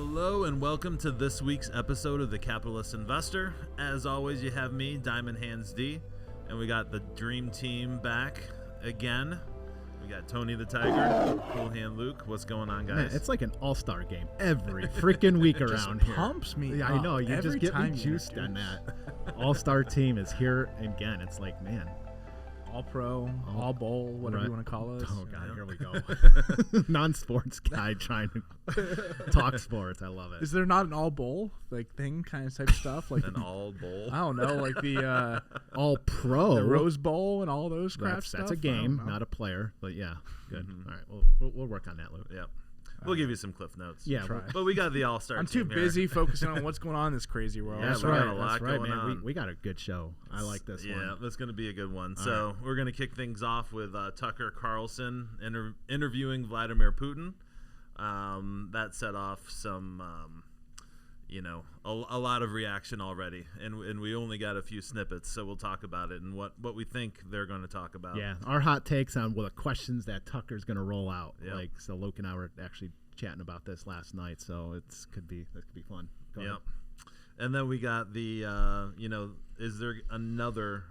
Hello and welcome to this week's episode of The Capitalist Investor. As always, you have me, Diamond Hands D, and we got the dream team back again. We got Tony the Tiger, Cool Hand Luke. What's going on, guys? Man, it's like an all-star game every freaking week around here. Pumps me. Yeah, I know. You just get me juiced on that. All-star team is here again. It's like, man. All pro, all bowl, whatever you want to call us. Oh, God, here we go. Non-sports guy trying to talk sports. I love it. Is there not an all bowl like thing kind of type stuff? Like an all bowl? I don't know, like the all pro, the Rose Bowl and all those crap that's stuff. That's a game, not a player. But yeah, good. All right, we'll work on that, Luke. Yep. We'll give you some cliff notes. Yeah, but we got the all-star I'm team too busy focusing on what's going on in this crazy world. Yeah, that's we got right. a lot That's right, going man. on. We got a good show. I like this one. Yeah, that's going to be a good one. So we're going to kick things off with Tucker Carlson interviewing Vladimir Putin. That set off some, a lot of reaction already, and we only got a few snippets, so we'll talk about it and what we think they're going to talk about. Yeah, our hot takes on the questions that Tucker's going to roll out. Yep. So Luke and I were actually chatting about this last night, so that could be fun. Go ahead. And then we got the is there another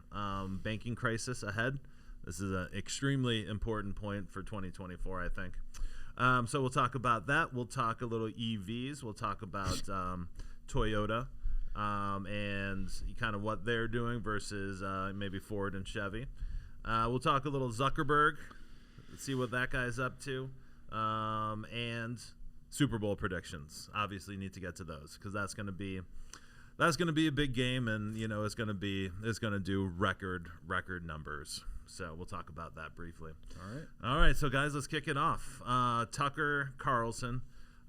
banking crisis ahead? This is an extremely important point for 2024, I think. So we'll talk about that. We'll talk a little EVs. We'll talk about Toyota and kind of what they're doing versus maybe Ford and Chevy. We'll talk a little Zuckerberg, see what that guy's up to, and Super Bowl predictions. Obviously, need to get to those because that's going to be a big game, and it's going to do record numbers. So we'll talk about that briefly. All right. So guys, let's kick it off. Tucker Carlson.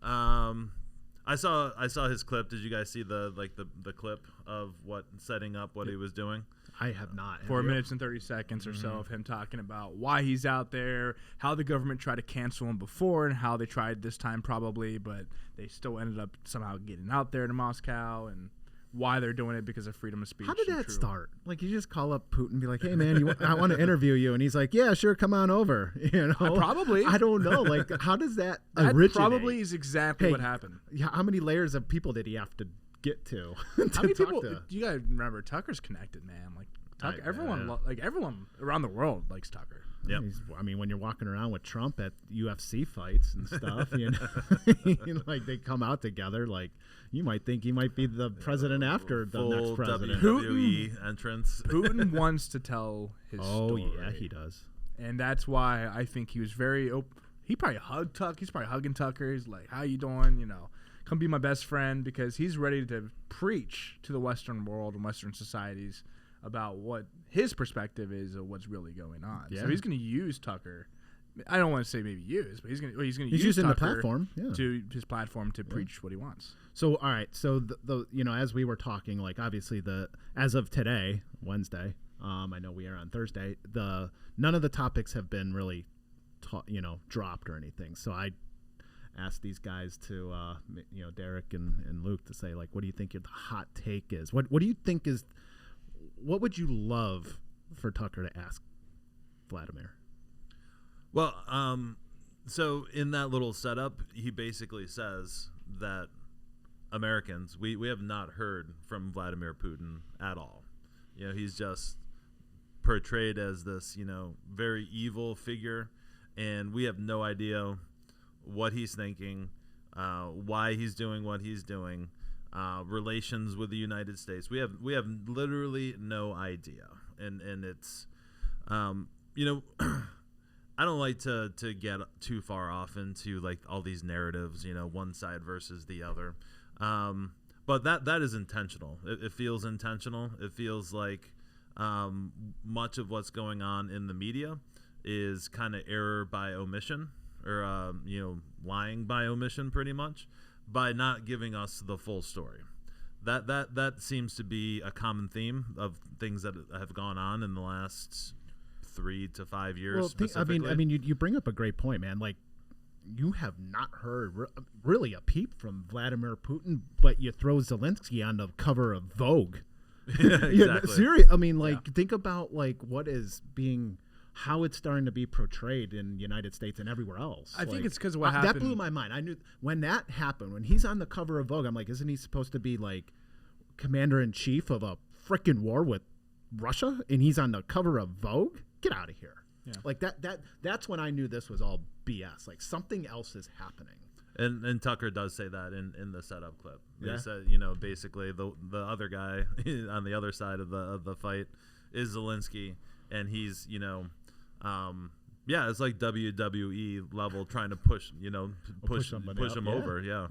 I saw his clip. Did you guys see the clip of setting up what he was doing? I have not. 4 minutes and 30 seconds or so of him talking about why he's out there, how the government tried to cancel him before, and how they tried this time probably, but they still ended up somehow getting out there to Moscow, and why they're doing it because of freedom of speech. How did that start? Like, you just call up Putin and be like, hey, man, I want to interview you. And he's like, yeah, sure, come on over. Probably. I don't know. Like, how does that originate? Probably is exactly what happened. How many layers of people did he have to get to? How many people? You got to remember, Tucker's connected, man. Like, Tucker, everyone around the world likes Tucker. Yep. When you're walking around with Trump at UFC fights and stuff, like they come out together, like you might think he might be the president after the next president. WWE entrance. Putin wants to tell his story. Oh, yeah, he does. And that's why I think he was very open. He probably hugged Tucker. He's probably hugging Tucker. He's like, how you doing? Come be my best friend, because he's ready to preach to the Western world and Western societies about what his perspective is of what's really going on. Yeah. So he's going to use Tucker. I don't want to say maybe use, but he's going to use using Tucker the platform to his platform to preach what he wants. So all right, so the as we were talking, like obviously as of today, Wednesday, I know we are on Thursday. None of the topics have been really dropped or anything. So I asked these guys to Derek and Luke to say, like, what do you think the hot take is? What do you think is? What would you love for Tucker to ask Vladimir? Well, so in that little setup, he basically says that Americans, we have not heard from Vladimir Putin at all. He's just portrayed as this, very evil figure, and we have no idea what he's thinking, why he's doing what he's doing. Relations with the United States. We have literally no idea, and it's I don't like to get too far off into like all these narratives, one side versus the other, but that is intentional. It feels intentional. It feels like much of what's going on in the media is kind of error by omission, or lying by omission, pretty much, by not giving us the full story. That seems to be a common theme of things that have gone on in the last 3 to 5 years. Well, specifically. I mean, you bring up a great point, man. Like, you have not heard really a peep from Vladimir Putin, but you throw Zelensky on the cover of Vogue. Yeah, exactly. Serious. I mean, think about like what is being how it's starting to be portrayed in the United States and everywhere else. I think it's because of what happened. That blew my mind. I knew when that happened, when he's on the cover of Vogue, I'm like, isn't he supposed to be like commander-in-chief of a freaking war with Russia? And he's on the cover of Vogue? Get out of here. Yeah. Like that's when I knew this was all BS. Like something else is happening. And Tucker does say that in the setup clip. He Yeah. said, basically the other guy on the other side of the fight is Zelensky, and he's it's like WWE level trying to push push him over. Yeah.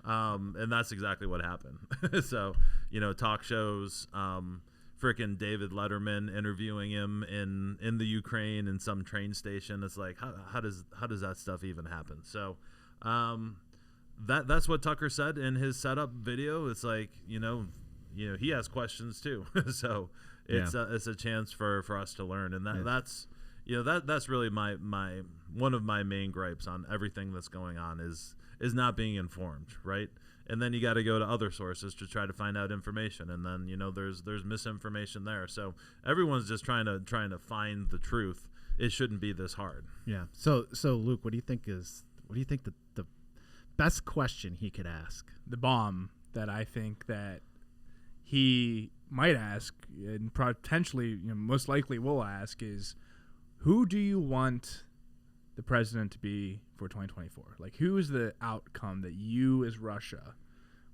And that's exactly what happened. So talk shows. Frickin' David Letterman interviewing him in the Ukraine in some train station. It's like how does that stuff even happen? So that's what Tucker said in his setup video. It's like he has questions too. So it's a chance for us to learn, and that's really my one of my main gripes on everything that's going on is not being informed, right? And then you got to go to other sources to try to find out information, and then there's misinformation there. So everyone's just trying to find the truth. It shouldn't be this hard. Yeah. So Luke, what do you think the best question he could ask? The bomb that I think that he might ask, and potentially most likely will ask, is who do you want the president to be for 2024? Like, who is the outcome that you as Russia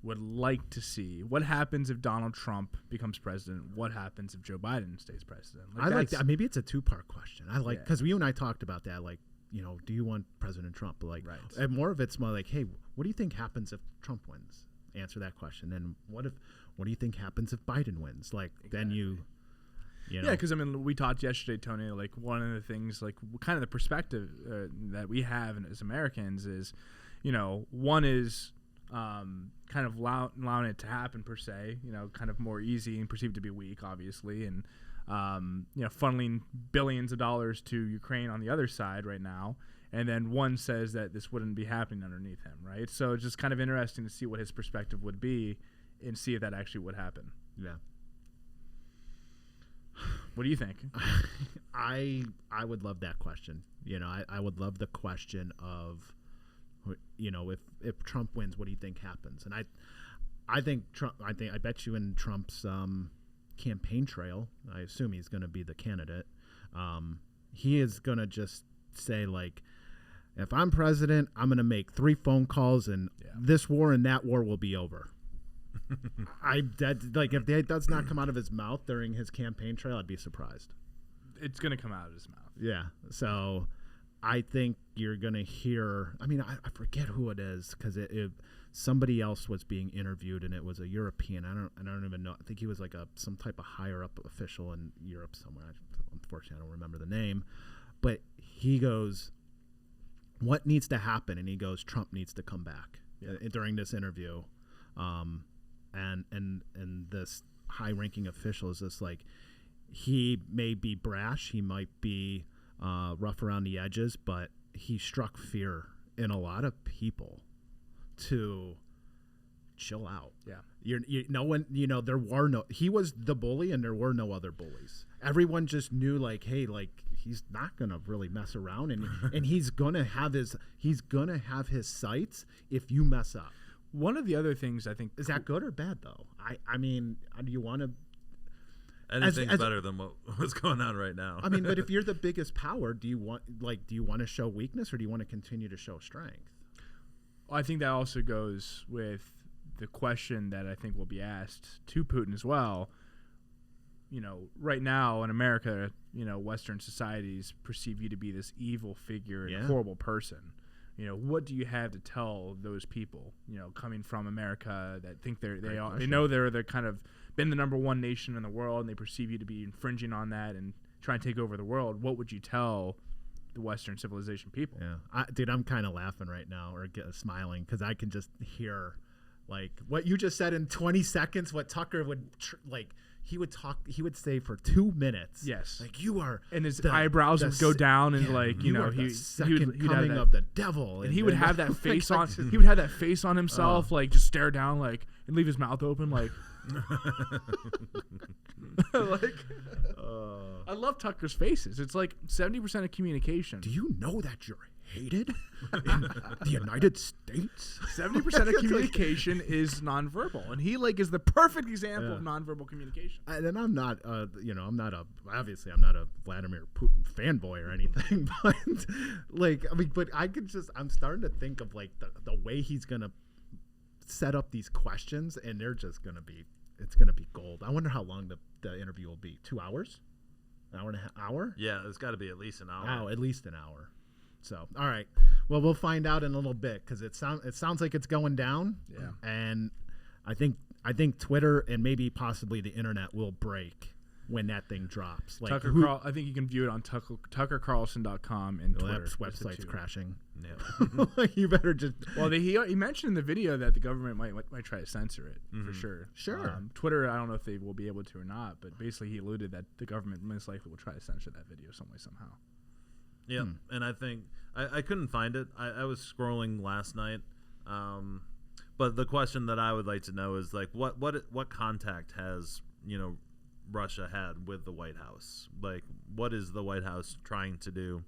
would like to see? What happens if Donald Trump becomes president? What happens if Joe Biden stays president? I like that. Maybe it's a two-part question. I like, because you and I talked about that, like, do you want President Trump? Like, right. And more of it's more like, hey, what do you think happens if Trump wins? Answer that question. And what do you think happens if Biden wins? Like, then yeah, because we talked yesterday, Tony. Like, one of the things, like, kind of the perspective that we have as Americans is, one is kind of allowing it to happen per se. Kind of more easy and perceived to be weak, obviously, and funneling billions of dollars to Ukraine on the other side right now. And then one says that this wouldn't be happening underneath him, right? So it's just kind of interesting to see what his perspective would be and see if that actually would happen. Yeah. What do you think? I would love that question. I would love the question of, if Trump wins, what do you think happens? And I think Trump. I bet you in Trump's campaign trail, I assume he's going to be the candidate. He is going to just say, like, if I'm president, I'm going to make 3 phone calls, and this war and that war will be over. If that does not come out of his mouth during his campaign trail, I'd be surprised. It's going to come out of his mouth. Yeah. So I think you're going to hear, I forget who it is, because somebody else was being interviewed, and it was a European. I don't even know. I think he was like some type of higher up official in Europe somewhere. Unfortunately, I don't remember the name. But he goes, what needs to happen? And he goes, Trump needs to come back during this interview. And this high-ranking official is just like, he may be brash, he might be rough around the edges, but he struck fear in a lot of people to chill out. Yeah, there were no. He was the bully, and there were no other bullies. Everyone just knew, like, hey, like, he's not gonna really mess around, and he's gonna have his sights if you mess up. One of the other things I think is that good or bad though. I mean, do you want to? Anything's better than what's going on right now. But if you're the biggest power, do you want to show weakness, or do you want to continue to show strength? Well, I think that also goes with the question that I think will be asked to Putin as well. Right now in America, Western societies perceive you to be this evil figure and a horrible person. What do you have to tell those people, coming from America that think they know they're kind of been the number one nation in the world, and they perceive you to be infringing on that and trying to take over the world? What would you tell the Western civilization people? Yeah, dude, I'm kind of laughing right now, or smiling, because I can just hear, like, what you just said in 20 seconds. What Tucker would he would say for 2 minutes. Yes, like, you are, and his eyebrows would go down, and he are the second coming of the devil, and he would have that face on. He would have that face on himself, like, just stare down, like, and leave his mouth open, like. Like, I love Tucker's faces. It's like 70% of communication. Do you know that you're hated in the United States? 70% of communication is nonverbal, and he like is the perfect example of nonverbal communication. And I'm not, I'm not a Vladimir Putin fanboy or anything, but I'm starting to think of like the way he's gonna set up these questions, and they're just gonna be, it's gonna be gold. I wonder how long the interview will be. 2 hours, an hour and a half, hour? Yeah, it's got to be at least an hour. Oh, at least an hour. So, all right. Well, we'll find out in a little bit because it sounds like it's going down. Yeah. And I think Twitter and maybe possibly the internet will break when that thing drops. Like I think you can view it on tuckercarlson.com and Twitter. Website's crashing. Yeah. You better just. Well, he mentioned in the video that the government might try to censor it for sure. Sure. Twitter, I don't know if they will be able to or not, but basically he alluded that the government most likely will try to censor that video some way somehow. Yeah, and I think I couldn't find it. I was scrolling last night, but the question that I would like to know is like what contact has Russia had with the White House? Like, what is the White House trying to do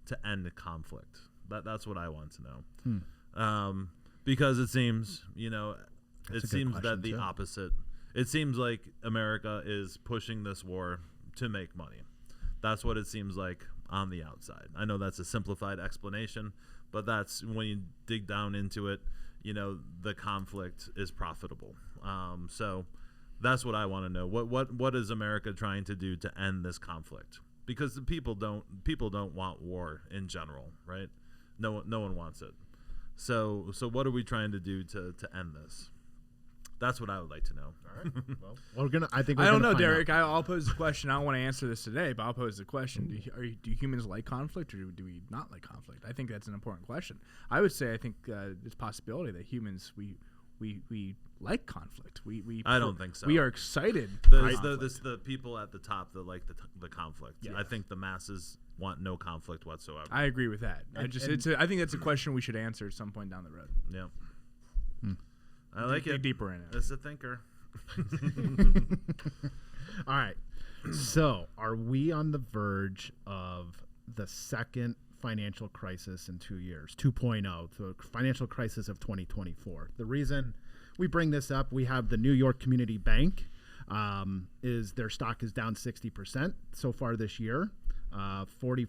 to end the conflict? That's what I want to know. Because it seems that the opposite. It seems like America is pushing this war to make money. That's what it seems like on the outside. I know that's a simplified explanation, but that's when you dig down into it, the conflict is profitable. So that's what I want to know. What is America trying to do to end this conflict? Because the people don't want war in general, right? No one wants it. So what are we trying to do to end this? That's what I would like to know. All right. Well, I don't know, Derek. I'll pose the question. I don't want to answer this today, but I'll pose the question. Do humans like conflict, or do we not like conflict? I think that's an important question. I would say I think there's a possibility that humans we like conflict. I don't think so. We are excited. The people at the top that like the conflict. Yeah. I think the masses want no conflict whatsoever. I agree with that. I think that's a question we should answer at some point down the road. Yeah. I like it. Dig deeper in it. As a thinker. All right. So, are we on the verge of the second financial crisis in 2 years, 2.0, the financial crisis of 2024? The reason we bring this up, we have the New York Community Bank. Is their stock is down 60% so far this year. 40%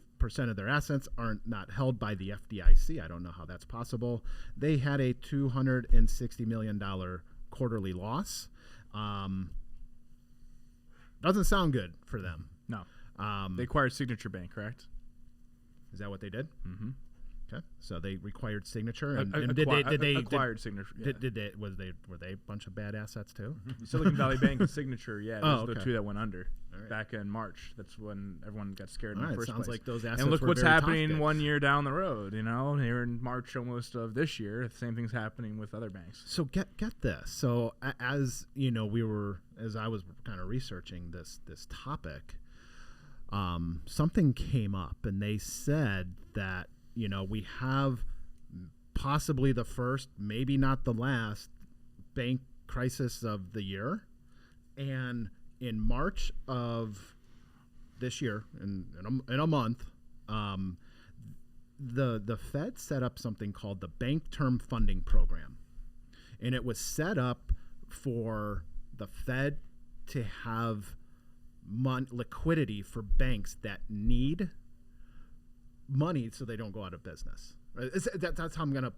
of their assets are not held by the FDIC. I don't know how that's possible. They had a $260 million quarterly loss. Doesn't sound good for them. No. They acquired Signature Bank, correct? Is that what they did? Mm-hmm. Okay, so they required Signature, and acquired Signature? Yeah. Were they a bunch of bad assets too? Silicon Valley Bank and Signature, yeah, those are the two that went under right. Back in March. That's when everyone got scared in the first sounds place. Like those assets. And look were what's very happening toxic. 1 year down the road. Here in March almost of this year, the same thing's happening with other banks. So get this. So as I was kind of researching this topic, something came up, and they said that we have possibly the first, maybe not the last, bank crisis of the year. And in March of this year, in a month, the Fed set up something called the Bank Term Funding Program. And it was set up for the Fed to have liquidity for banks that need money so they don't go out of business. That's how I'm gonna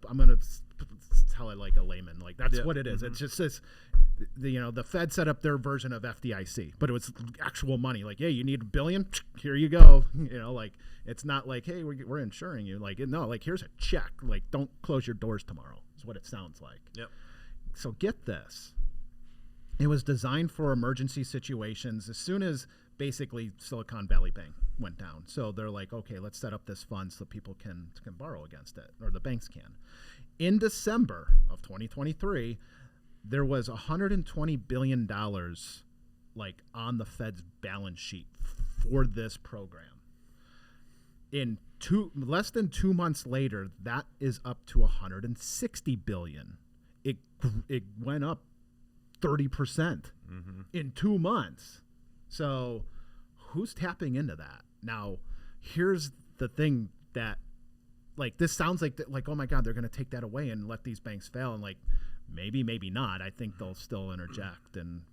tell it like a layman. Like that's what it is. Mm-hmm. It's just this, the Fed set up their version of FDIC, but it was actual money. Like, hey, you need $1 billion, here you go. Like it's not like, hey, we're insuring you. Like no, like here's a check. Like don't close your doors tomorrow. Is what it sounds like. Yep. So get this. It was designed for emergency situations. As soon as basically Silicon Valley Bank went down. So they're like, okay, let's set up this fund so people can borrow against it, or the banks can. In December of 2023, there was $120 billion like on the Fed's balance sheet for this program. In less than 2 months later, that is up to $160 billion. It went up 30% in 2 months. So who's tapping into that? Now, here's the thing that, like, this sounds like, oh my God, they're going to take that away and let these banks fail. And like, maybe not. I think they'll still interject and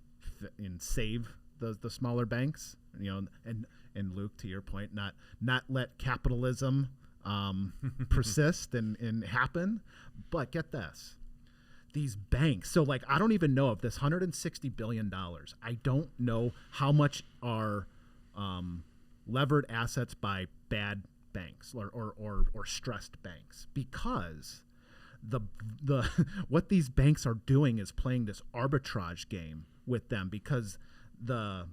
save the smaller banks, and Luke, to your point, not let capitalism persist and happen. But get this. These banks, so like, I don't even know of this $160 billion. I don't know how much are levered assets by bad banks or stressed banks, because the what these banks are doing is playing this arbitrage game with them, because the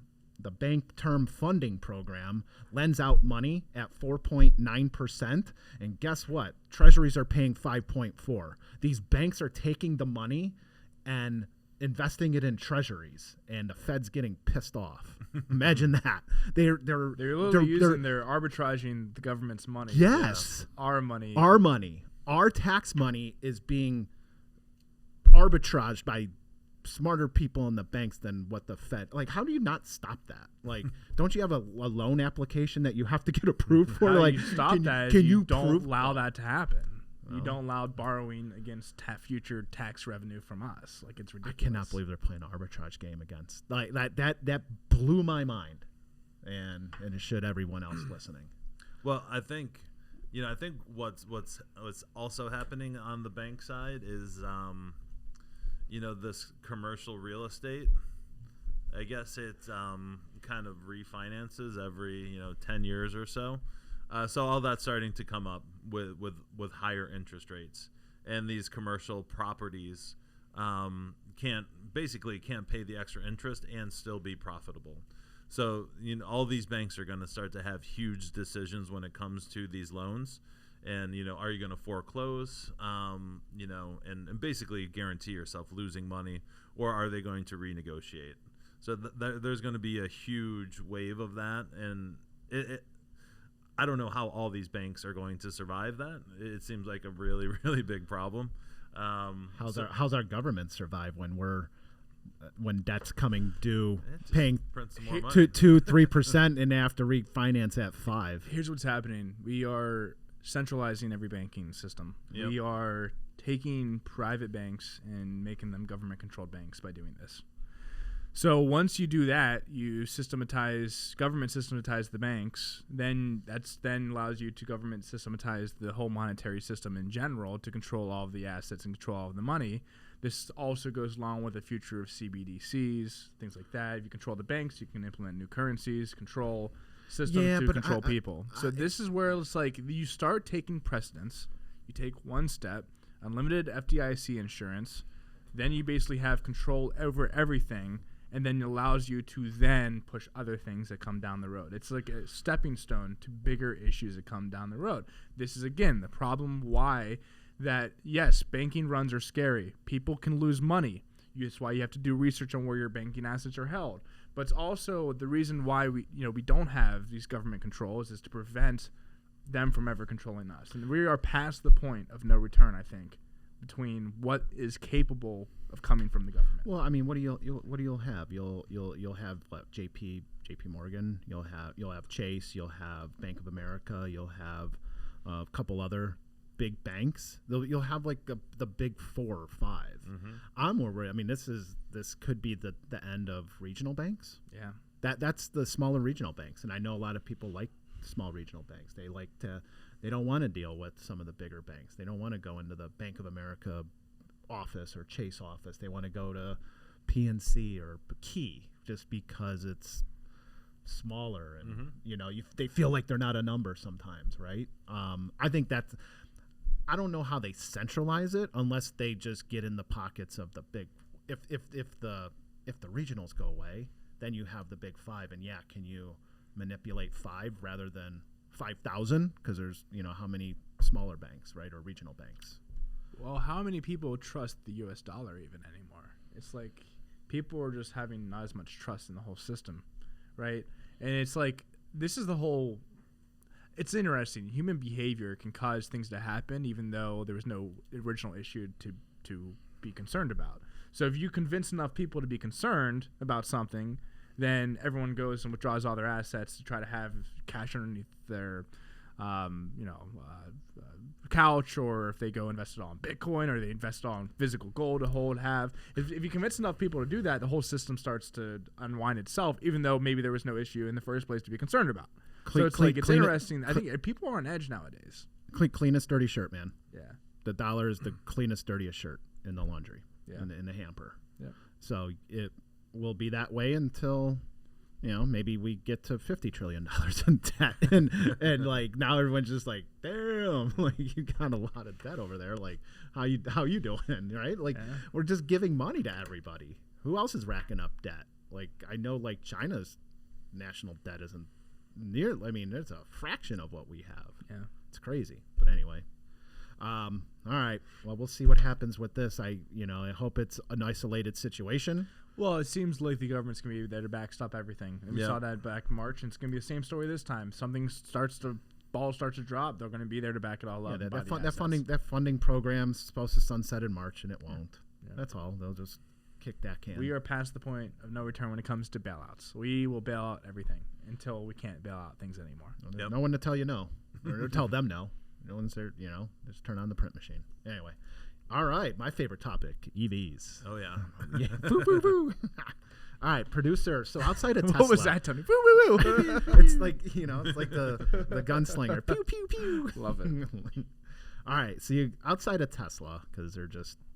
bank term funding program lends out money at 4.9%, and guess what? Treasuries are paying 5.4. These banks are taking the money and investing it in treasuries, and the Fed's getting pissed off. Imagine that. They're arbitraging the government's money. Yes. Yeah. Our money. Our tax money is being arbitraged by smarter people in the banks than what the Fed. Like, how do you not stop that? Like, don't you have a loan application that you have to get approved for? How like, you stop that? Can you don't allow that to happen? You don't allow borrowing against future tax revenue from us. Like, it's ridiculous. I cannot believe they're playing an arbitrage game against, like, that blew my mind, and it should everyone else listening. Well, I think what's also happening on the bank side is this commercial real estate. I guess it kind of refinances every 10 years or so. So all that's starting to come up with higher interest rates, and these commercial properties can't pay the extra interest and still be profitable. So all these banks are going to start to have huge decisions when it comes to these loans, and are you going to foreclose, and basically guarantee yourself losing money, or are they going to renegotiate? So there's going to be a huge wave of that, and I don't know how all these banks are going to survive that. It seems like a really, really big problem. How's our government survive when debt's coming due, paying 2-3%, and they have to refinance at 5%? Here's what's happening: we are centralizing every banking system. Yep. We are taking private banks and making them government-controlled banks by doing this. So once you do that, you government systematize the banks, then allows you to government systematize the whole monetary system in general to control all of the assets and control all of the money. This also goes along with the future of CBDCs, things like that. If you control the banks, you can implement new currencies, control systems to control people. So this is where it's like you start taking precedence. You take one step, unlimited FDIC insurance, then you basically have control over everything, and then it allows you to then push other things that come down the road. It's like a stepping stone to bigger issues that come down the road. This is, again, the problem why that, yes, banking runs are scary. People can lose money. That's why you have to do research on where your banking assets are held. But it's also the reason why we don't have these government controls is to prevent them from ever controlling us. And we are past the point of no return, I think, between what is capable of coming from the government. Well, I mean, what do you have? You'll have what, JP Morgan. You'll have Chase. You'll have Bank of America. You'll have a couple other big banks. You'll have like the big 4 or 5. Mm-hmm. I'm more worried. I mean, this could be the end of regional banks. Yeah, that's the smaller regional banks, and I know a lot of people like small regional banks. They don't want to deal with some of the bigger banks. They don't want to go into the Bank of America office or Chase office. They want to go to PNC or Key just because it's smaller, and they feel like they're not a number sometimes, right? I think that's. I don't know how they centralize it unless they just get in the pockets of the big. If the regionals go away, then you have the big 5, and can you manipulate 5 rather than 5,000? Because there's how many smaller banks, right, or regional banks. Well, how many people trust the U.S. dollar even anymore? It's like people are just having not as much trust in the whole system, right? And it's like this is the whole. It's interesting. Human behavior can cause things to happen, even though there was no original issue to be concerned about. So if you convince enough people to be concerned about something, then everyone goes and withdraws all their assets to try to have cash underneath their, couch, or if they go invest it all in Bitcoin, or they invest it all in physical gold to have. If you convince enough people to do that, the whole system starts to unwind itself, even though maybe there was no issue in the first place to be concerned about. So it's interesting. I think people are on edge nowadays. Cleanest dirty shirt, man. Yeah. The dollar is the cleanest, dirtiest shirt in the laundry, in the hamper. Yeah. So it will be that way until, maybe we get to $50 trillion in debt, and like now everyone's just like, damn, like you got a lot of debt over there. Like how you doing, right? Like we're just giving money to everybody. Who else is racking up debt? Like I know, like China's national debt isn't near. I mean, it's a fraction of what we have. Yeah, it's crazy. But anyway. All right. Well, we'll see what happens with this. I hope it's an isolated situation. Well, it seems like the government's going to be there to backstop everything. And we saw that back in March, and it's going to be the same story this time. Ball starts to drop. They're going to be there to back it all up. Yeah, that funding program's supposed to sunset in March, and it won't. Yeah. That's all. They'll just kick that can. We are past the point of no return when it comes to bailouts. We will bail out everything until we can't bail out things anymore. Well, there's no one to tell you no, or tell them no. No one's there, just turn on the print machine. Anyway. All right. My favorite topic, EVs. Oh, yeah. Yeah. Foo, foo, foo. All right, producer. So outside of Tesla. What was that, Tony? Woo, woo, woo. It's like, it's like the gunslinger. Pew, pew, pew. Love it. All right. So outside of Tesla, because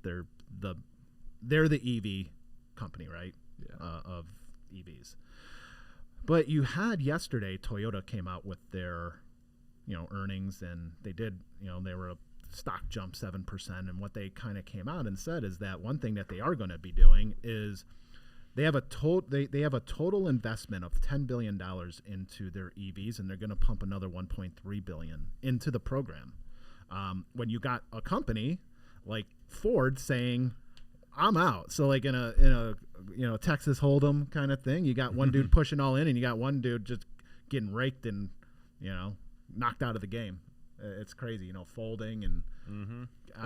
they're the EV company, right? Yeah. Of EVs. But you had yesterday, Toyota came out with their earnings, and they did, they were a stock jump 7%. And what they kind of came out and said is that one thing that they are going to be doing is they have a total investment of $10 billion into their EVs, and they're going to pump another $1.3 billion into the program. When you got a company like Ford saying, I'm out. So like in a Texas Hold'em kind of thing, you got one dude pushing all in, and you got one dude just getting raked and, knocked out of the game. It's crazy, folding and.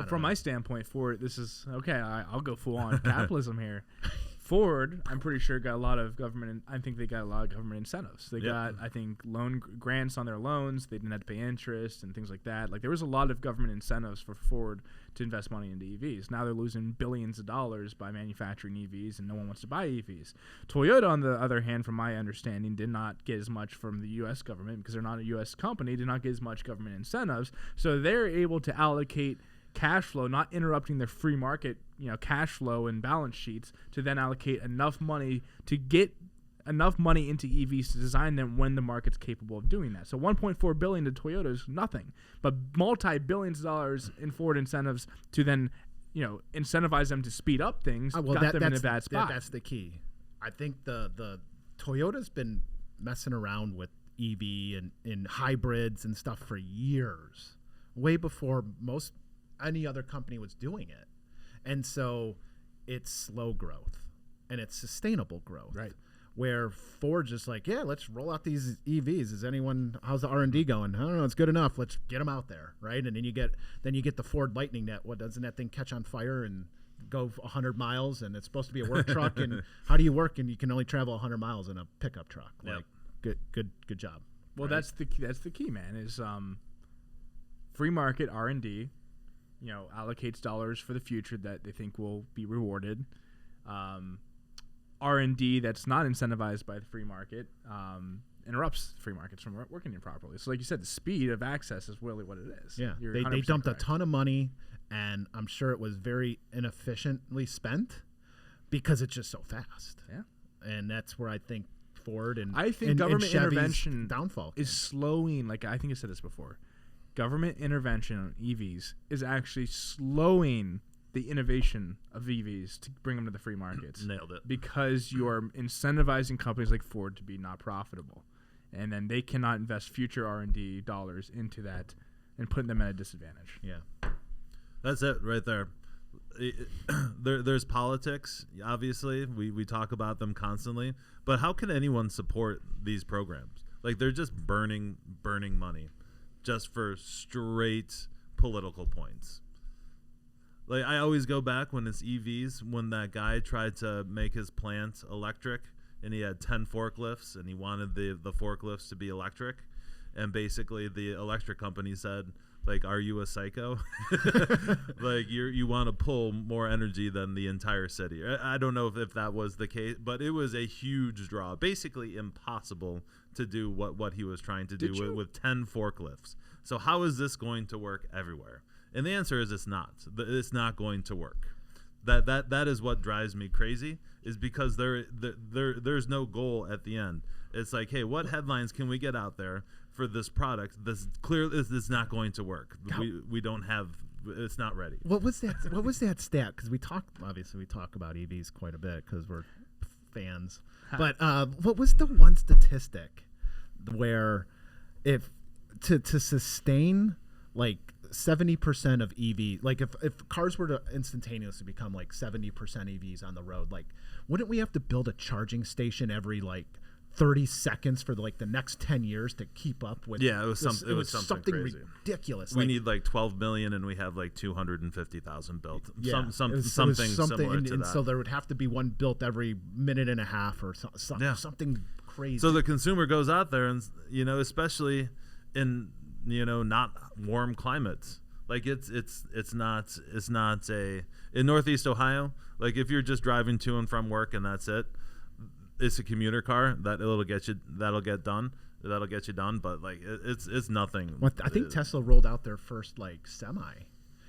From my standpoint, Ford, this is okay. I'll go full on capitalism here. Ford, I'm pretty sure got a lot of government. I think they got a lot of government incentives. They got, I think, loan grants on their loans. They didn't have to pay interest and things like that. Like there was a lot of government incentives for Ford to invest money into EVs. Now they're losing billions of dollars by manufacturing EVs, and no one wants to buy EVs. Toyota, on the other hand, from my understanding, did not get as much from the U.S. government because they're not a U.S. company. Did not get as much government incentives, so they're able to allocate cash flow, not interrupting their free market, cash flow and balance sheets, to then allocate enough money to get enough money into EVs to design them when the market's capable of doing that. So $1.4 billion to Toyota is nothing, but multi-billions of dollars in Ford incentives to then, incentivize them to speed up things got them in a bad spot. That's the key. I think the Toyota's been messing around with EV and hybrids and stuff for years, way before any other company was doing it. And so it's slow growth and it's sustainable growth. Right. Where Ford's just like, yeah, let's roll out these EVs. How's the R&D going? I don't know, it's good enough. Let's get them out there, right? And then you get the Ford Lightning that, doesn't that thing catch on fire and go 100 miles, and it's supposed to be a work truck, and how do you work and you can only travel 100 miles in a pickup truck? Yep. Like good job. Well, right? That's the key, man, is free market R&D, allocates dollars for the future that they think will be rewarded. R&D that's not incentivized by the free market interrupts free markets from working improperly. So like you said, the speed of access is really what it is. Yeah, they dumped correct. A ton of money, and I'm sure it was very inefficiently spent because it's just so fast. Yeah. And that's where I think Ford and government Chevy's intervention downfall is slowing. Like I think I said this before. Government intervention on EVs is actually slowing the innovation of EVs to bring them to the free markets. Nailed it. Because you're incentivizing companies like Ford to be not profitable. And then they cannot invest future R&D dollars into that and put them at a disadvantage. Yeah. That's it right there. There's politics, obviously. We talk about them constantly. But how can anyone support these programs? Like, they're just burning money just for straight political points. Like I always go back when it's EVs, when that guy tried to make his plant electric and he had 10 forklifts and he wanted the forklifts to be electric, and basically the electric company said, like, are you a psycho? Like you want to pull more energy than the entire city. I don't know if that was the case, but it was a huge draw. Basically impossible to do what he was trying to do with 10 forklifts. So how is this going to work everywhere? And the answer is it's not. It's not going to work. That is what drives me crazy, is because there's no goal at the end. It's like, hey, what headlines can we get out there for this product that's clear is not going to work? We don't have, it's not ready. What was that stat? Because we talk about EVs quite a bit because we're fans. But what was the one statistic where if to sustain like 70% of EV, like if cars were to instantaneously become like 70% EVs on the road, like wouldn't we have to build a charging station every like 30 seconds for like the next 10 years to keep up with? Yeah, it was something crazy. Ridiculous. We need like 12 million and we have like 250,000 built. Yeah, something similar to that. So there would have to be one built every minute and a half or something crazy. So the consumer goes out there and, especially in, not warm climates. Like it's not in Northeast Ohio, like if you're just driving to and from work and that's it, it's a commuter car that'll get you done, but like it's nothing. Well, I think Tesla rolled out their first like semi,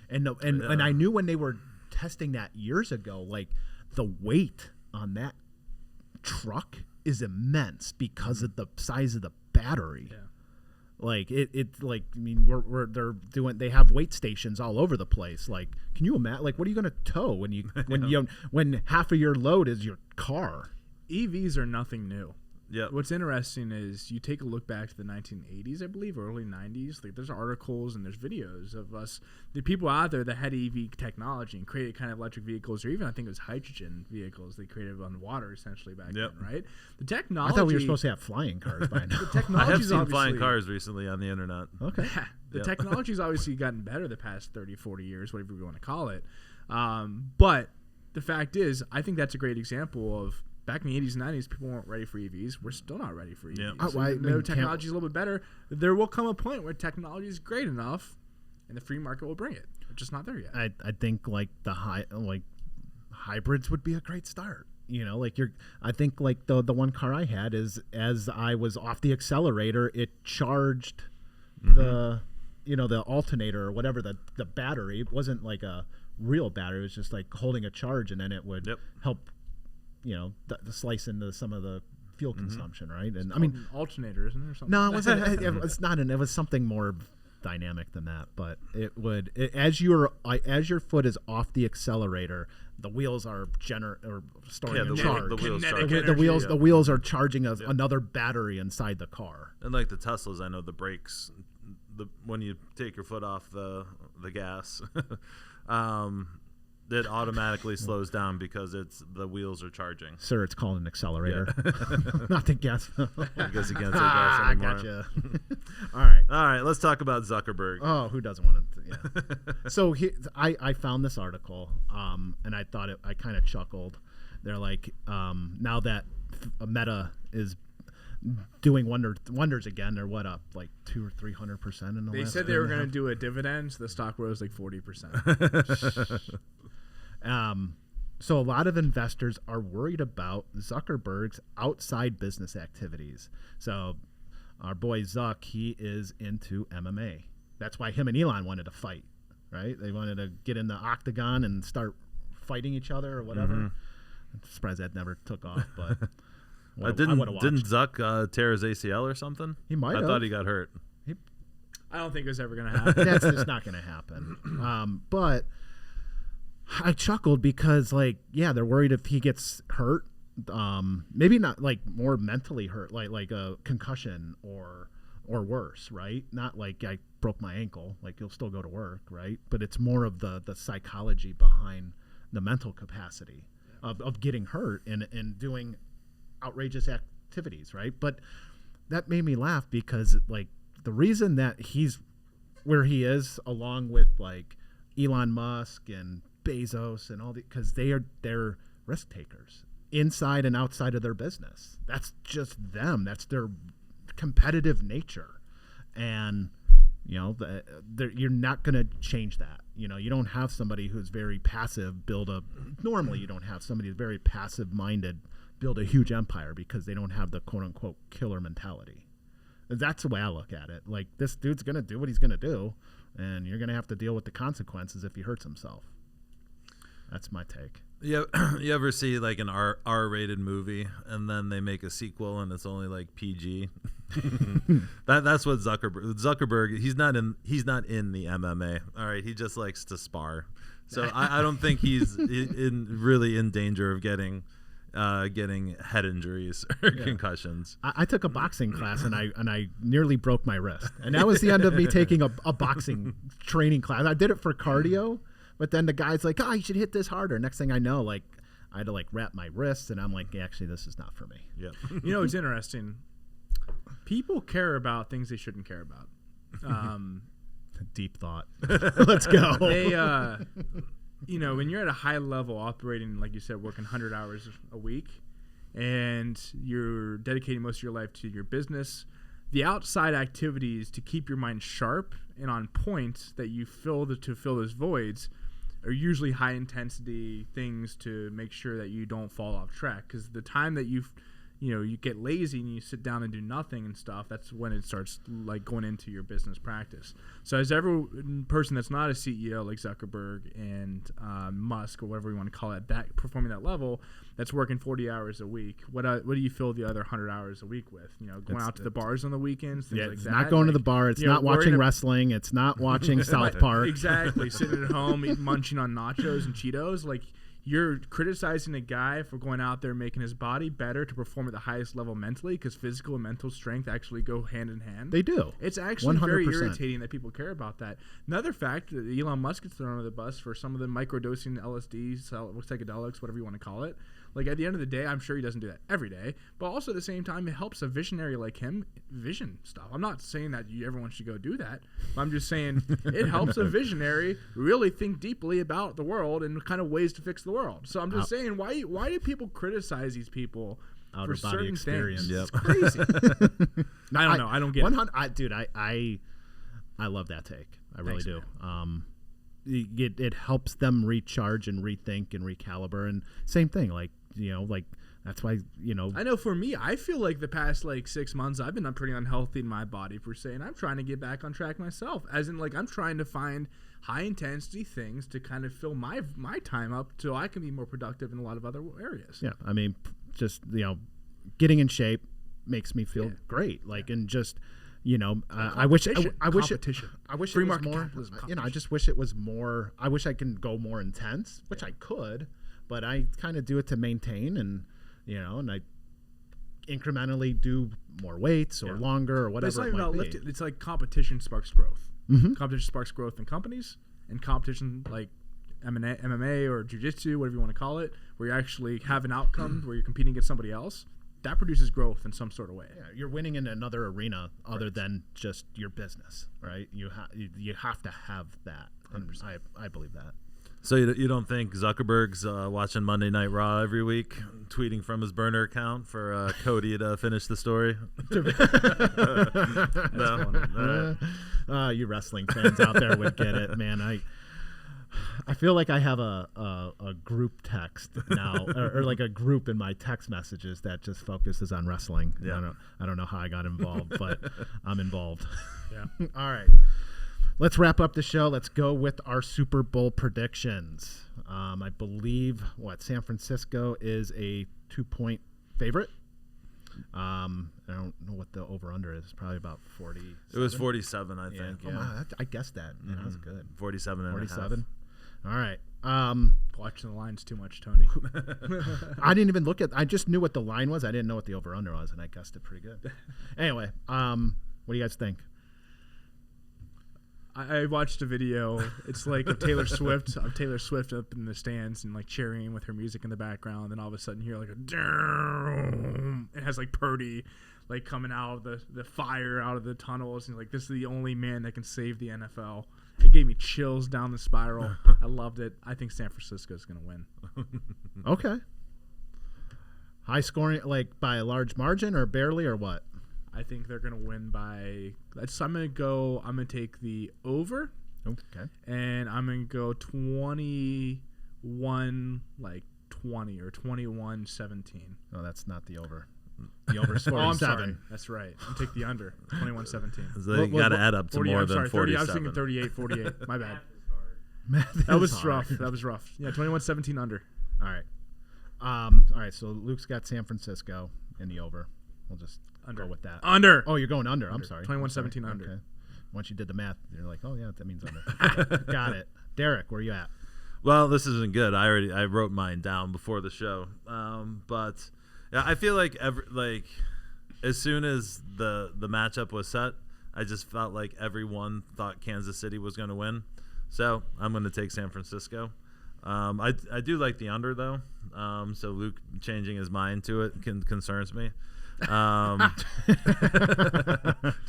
and I knew when they were testing that years ago, like the weight on that truck is immense because of the size of the battery. Yeah. Like they have weight stations all over the place. Like, can you imagine? Like, what are you going to tow when half of your load is your car? EVs are nothing new. Yeah. What's interesting is you take a look back to the 1980s, I believe, or early 90s. Like, there's articles and there's videos of the people out there that had EV technology and created kind of electric vehicles, or even I think it was hydrogen vehicles they created on water essentially back then, right? The technology. I thought we were supposed to have flying cars by now. I have seen flying cars recently on the internet. Okay. Yeah, the technology's obviously gotten better the past 30, 40 years, whatever we want to call it. But the fact is, I think that's a great example of back in the 80s and 90s, people weren't ready for EVs. We're still not ready for EVs. Yeah. Technology's a little bit better. There will come a point where technology is great enough, and the free market will bring it. We're just not there yet. I think like hybrids would be a great start. I think like the one car I had is as I was off the accelerator, it charged the alternator or whatever the battery. It wasn't like a real battery. It was just like holding a charge, and then it would help. The slice into some of the fuel consumption, right? And I mean, an alternator, isn't there? Or something? No, it wasn't. It's not. It was something more dynamic than that. But as your foot is off the accelerator, the wheels are storing charge. The wheels are charging another battery inside the car. And like the Teslas, I know the brakes, when you take your foot off the gas. It automatically slows down because the wheels are charging. Sir, it's called an accelerator, not the gas. Because you can't say gas anymore. I gotcha. All right. Let's talk about Zuckerberg. Oh, who doesn't want to? Yeah. So I found this article, and I thought I kind of chuckled. They're like, now that Meta is doing wonders again, they're up like 200 or 300% in the last. They said they were going to do a dividend, so the stock rose like 40%. So a lot of investors are worried about Zuckerberg's outside business activities. So our boy Zuck, he is into MMA. That's why him and Elon wanted to fight, right? They wanted to get in the octagon and start fighting each other or whatever. I'm surprised that never took off, but didn't Zuck tear his ACL or something? He might have. I thought he got hurt. I don't think it was ever going to happen. That's just not going to happen. But I chuckled because, they're worried if he gets hurt, maybe not like more mentally hurt, like a concussion or worse, right? Not like I broke my ankle, like you'll still go to work, right? But it's more of the psychology behind the mental capacity of getting hurt and doing outrageous activities, right? But that made me laugh because the reason that he's where he is, along with like Elon Musk and Bezos and all because they're risk takers inside and outside of their business. That's just them. That's their competitive nature, and you're not going to change that. You don't have somebody who's very passive normally you don't have somebody who's very passive minded build a huge empire because they don't have the quote unquote killer mentality. That's the way I look at it. Like, this dude's going to do what he's going to do, and you're going to have to deal with the consequences if he hurts himself. That's my take. Yeah, you ever see like an R-rated movie and then they make a sequel and it's only like PG? That's what Zuckerberg. He's not in the MMA. All right, he just likes to spar. So I don't think he's really in danger of getting head injuries or concussions. I took a boxing class and I nearly broke my wrist, and that was the end of me taking a boxing training class. I did it for cardio. But then the guy's like, you should hit this harder. Next thing I know, like, I had to like wrap my wrists, and I'm like, actually, this is not for me. Yeah. It's interesting. People care about things they shouldn't care about. Deep thought. Let's go. They, when you're at a high level operating, like you said, working 100 hours a week, and you're dedicating most of your life to your business, the outside activities to keep your mind sharp and on point that you fill those voids are usually high intensity things to make sure that you don't fall off track. Because the time that you get lazy and you sit down and do nothing and stuff, that's when it starts like going into your business practice. So as every person that's not a CEO like Zuckerberg and Musk or whatever you want to call it, that performing that level, that's working 40 hours a week. What do you fill the other 100 hours a week with? Going out to the bars on the weekends, things like it's that. Not going to the bar. It's not watching wrestling. It's not watching South Park. Exactly. Sitting at home, munching on nachos and Cheetos. Like, you're criticizing a guy for going out there making his body better to perform at the highest level mentally, because physical and mental strength actually go hand in hand. They do. It's actually 100%. very irritating that people care about that. Another fact, Elon Musk gets thrown under the bus for some of the microdosing LSD, psychedelics, whatever you want to call it. Like, at the end of the day, I'm sure he doesn't do that every day, but also at the same time, it helps a visionary like him vision stuff. I'm not saying that everyone should go do that, but I'm just saying it helps a visionary really think deeply about the world and kind of ways to fix the world. So I'm just saying, why do people criticize these people for certain things? Yep. It's crazy. I don't know. I don't get 100. Dude, I love that take. I really do. It helps them recharge and rethink and recalibrate. And same thing, like that's why I know for me, I feel like the past 6 months I've been pretty unhealthy in my body per se, and I'm trying to get back on track myself. As in, I'm trying to find high intensity things to kind of fill my time up so I can be more productive in a lot of other areas. Yeah, I mean, just getting in shape makes me feel great. And just. I wish it was more. I just wish it was more. I wish I can go more intense, which I could, but I kind of do it to maintain, and and I incrementally do more weights or longer or whatever. But it's not about lifting. It's like competition sparks growth. Mm-hmm. Competition sparks growth in companies, and competition like MMA or jiu-jitsu, whatever you want to call it, where you actually have an outcome where you're competing against somebody else. That produces growth in some sort of way. Yeah, you're winning in another arena other than just your business, right? You have to have that. 100%. I believe that. So you don't think Zuckerberg's watching Monday Night Raw every week, tweeting from his burner account for Cody to finish the story? No. You wrestling fans out there would get it, man. I feel like I have a group text now, or like a group in my text messages that just focuses on wrestling. Yeah. I don't know how I got involved, but I'm involved. Yeah. All right. Let's wrap up the show. Let's go with our Super Bowl predictions. I believe San Francisco is a 2-point favorite. I don't know what the over-under is. It's probably about 40. It was 47, I think. Yeah. I guessed that. Mm-hmm. That was good. 47 and 47. All right. Watching the lines too much, Tony. I didn't even look at. I just knew what the line was. I didn't know what the over/under was, and I guessed it pretty good. Anyway, what do you guys think? I watched a video. It's like of Taylor Swift up in the stands and cheering with her music in the background. And all of a sudden, you hear it has Purdy coming out of the fire out of the tunnels, and this is the only man that can save the NFL. It gave me chills down the spiral. I loved it. I think San Francisco's going to win. Okay. High scoring, like by a large margin or barely or what? I think they're going to win by. I'm going to take the over. Okay. And I'm going to go 21, like 20 or 21-17. No, that's not the over. The over's 47. Oh, I'm sorry. That's right. I'll take the under. 21-17. So you got to add up to 40, more I'm than sorry, 47. 30. I was thinking 38, 48. My bad. Math That is was hard. rough. That was rough. Yeah, 21-17 under. All right. All right, so Luke's got San Francisco in the over. We'll just Under. go with that. Under. Oh, you're going under. I'm sorry. 21-17 under. Okay. Once you did the math, you're like, oh, yeah, that means under. Okay, got it. Derek, where you at? Well, this isn't good. I wrote mine down before the show. But yeah, I feel like as soon as the matchup was set, I just felt like everyone thought Kansas City was going to win. So I'm going to take San Francisco. I do like the under though. So Luke changing his mind to it concerns me. 'Cause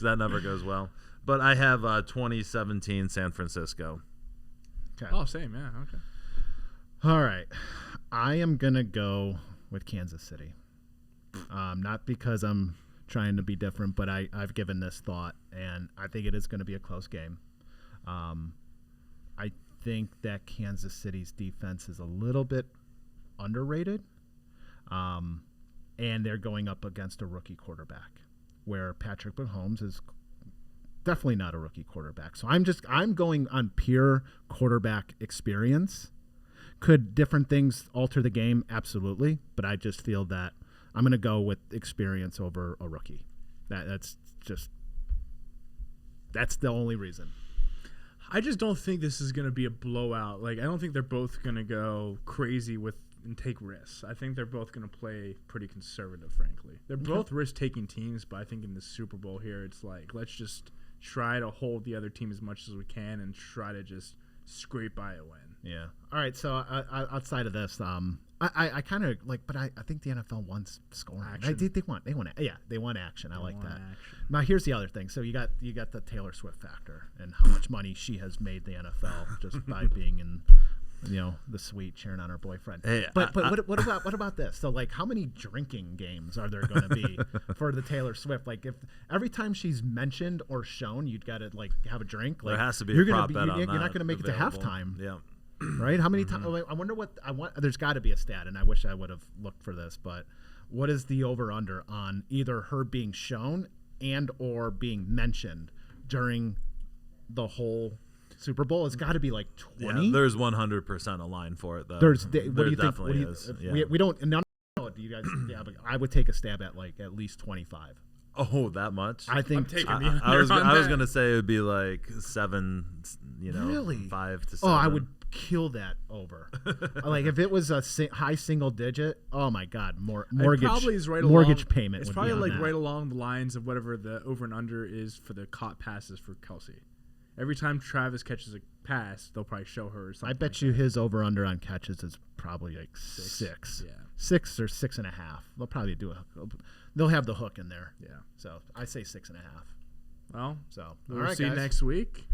that never goes well. But I have 2017 San Francisco. Okay. Oh, same. Yeah. Okay. All right. I am going to go with Kansas City. Not because I'm trying to be different, but I've given this thought, and I think it is going to be a close game. I think that Kansas City's defense is a little bit underrated, and they're going up against a rookie quarterback, where Patrick Mahomes is definitely not a rookie quarterback. So I'm going on pure quarterback experience. Could different things alter the game? Absolutely, but I just feel that I'm going to go with experience over a rookie. That's the only reason. I just don't think this is going to be a blowout. Like, I don't think they're both going to go crazy and take risks. I think they're both going to play pretty conservative, frankly. They're both risk-taking teams, but I think in the Super Bowl here, it's like, let's just try to hold the other team as much as we can and try to just scrape by a win. Yeah. All right. So outside of this, I kind of like, but I think the NFL wants scoring. Action. They want action. I like that. Action. Now here's the other thing. So you got the Taylor Swift factor and how much money she has made the NFL just by being in, the suite cheering on her boyfriend. Hey, but what about this? So like, how many drinking games are there going to be for the Taylor Swift? Like, if every time she's mentioned or shown, you'd got to like have a drink. Like, there has to be you're a prop gonna bet on you're that not going to make available. it to halftime. Yeah. Right? How many times? I wonder what I want. There's got to be a stat, and I wish I would have looked for this. But what is the over/under on either her being shown and or being mentioned during the whole Super Bowl? It's got to be like 20. Yeah, there's 100% a line for it though. What do you think? Definitely is. Yeah. We don't. No, do you guys? Yeah, but I would take a stab at like at least 25. Oh, that much? I think. I'm taking I was gonna say it would be like 7. Really? 5 to 7. Oh, I would kill that over. Like if it was a high single digit. Oh my God, mortgage. It probably is right mortgage along, payment. It's would probably be on like that. right along the lines of whatever the over and under is for the caught passes for Kelsey. Every time Travis catches a pass, they'll probably show her or something. I bet like you that. his over under on catches is probably like 6. Yeah. 6 or 6.5. They'll probably they'll have the hook in there. Yeah. So I say 6.5. Well, So we'll all right, see guys. next week.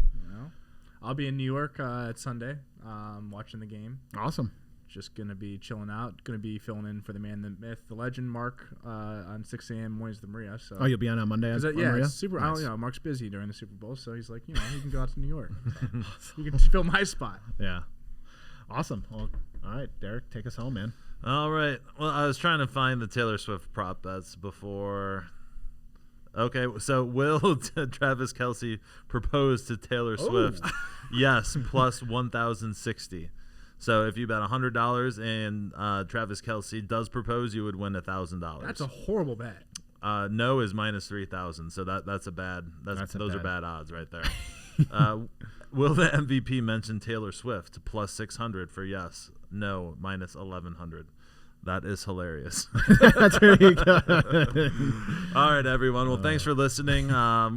I'll be in New York at Sunday, watching the game. Awesome. Just gonna be chilling out. Gonna be filling in for the man, the myth, the legend, Mark, on 6 a.m. mornings with Maria. So. Oh, you'll be on Monday. Is that, on yeah, Maria? it's super. Nice. Mark's busy during the Super Bowl, so he's like, he can go out to New York. You can fill my spot. Yeah. Awesome. Well, all right, Derek, take us home, man. All right. Well, I was trying to find the Taylor Swift prop bets before. Okay, so will Travis Kelce propose to Taylor Swift? Yes, plus 1,060. So if you bet $100 and Travis Kelce does propose, you would win $1,000. That's a horrible bet. No is minus 3,000. So those are bad odds right there. Will the MVP mention Taylor Swift? Plus 600 for yes. No, minus 1,100. That is hilarious. That's very good. All right, everyone. Well, thanks for listening.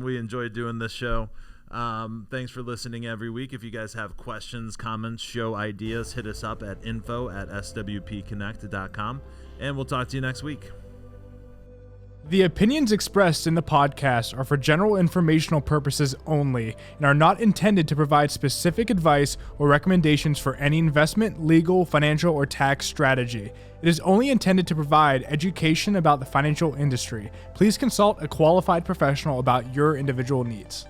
We enjoyed doing this show. Thanks for listening every week. If you guys have questions, comments, show ideas, hit us up at info@swpconnect.com, and we'll talk to you next week. The opinions expressed in the podcast are for general informational purposes only and are not intended to provide specific advice or recommendations for any investment, legal, financial, or tax strategy. It is only intended to provide education about the financial industry. Please consult a qualified professional about your individual needs.